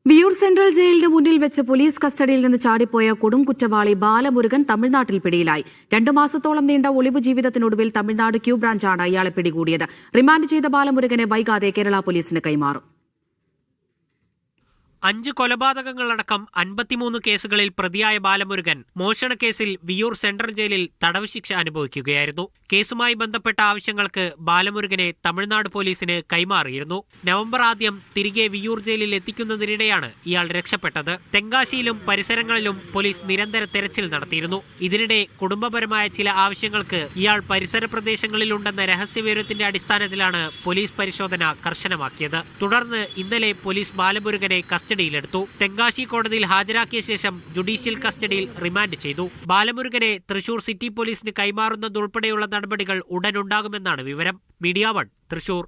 Viyyur central ജയിലിന് മുന്നിൽ വെച്ച് police കസ്റ്റഡിയിൽ നിന്ന് ചാടിപ്പോയ കൊടും കുറ്റവാളി ബാലമുരുകൻ തമിഴ്നാട്ടിൽ പിടിയിലായി. 2 മാസത്തോളം നീണ്ട ഒളിവു ജീവിതത്തിനൊടുവിൽ തമിഴ്നാട് ക്യൂ ബ്രാഞ്ചാണ് ഇയാളെ പിടികൂടിയത്. റിമാൻഡ് ചെയ്ത ബാലമുരുകനെ വൈകാതെ കേരള പോലീസിന് കൈമാറും. 5 കൊലപാതകങ്ങളടക്കം 53 കേസുകളിൽ പ്രതിയായ ബാലമുരുകൻ മോഷണക്കേസിൽ വിയൂർ സെൻട്രൽ ജയിലിൽ തടവ് ശിക്ഷ അനുഭവിക്കുകയായിരുന്നു. കേസുമായി ബന്ധപ്പെട്ട ആവശ്യങ്ങൾക്ക് ബാലമുരുകനെ തമിഴ്നാട് പോലീസിന് കൈമാറിയിരുന്നു. നവംബർ 1 തിരികെ വിയൂർ ജയിലിൽ എത്തിക്കുന്നതിനിടെയാണ് ഇയാൾ രക്ഷപ്പെട്ടത്. തെങ്കാശിയിലും പരിസരങ്ങളിലും പോലീസ് നിരന്തര തെരച്ചിൽ നടത്തിയിരുന്നു. ഇതിനിടെ കുടുംബപരമായ ചില ആവശ്യങ്ങൾക്ക് ഇയാൾ പരിസര പ്രദേശങ്ങളിലുണ്ടെന്ന രഹസ്യവിവരത്തിന്റെ അടിസ്ഥാനത്തിലാണ് പോലീസ് പരിശോധന കർശനമാക്കിയത്. തുടർന്ന് ഇന്നലെ പോലീസ് ബാലമുരുകനെ കസ്റ്റഡിയിലെടുത്തു. തെങ്കാശി കോടതിയിൽ ഹാജരാക്കിയ ശേഷം ജുഡീഷ്യൽ കസ്റ്റഡിയിൽ റിമാൻഡ് ചെയ്തു. ബാലമുരുകനെ തൃശൂർ സിറ്റി പോലീസിന് കൈമാറുന്നതുൾപ്പെടെയുള്ള നടപടികൾ ഉടനുണ്ടാകുമെന്നാണ് വിവരം. മീഡിയ 1 തൃശൂർ.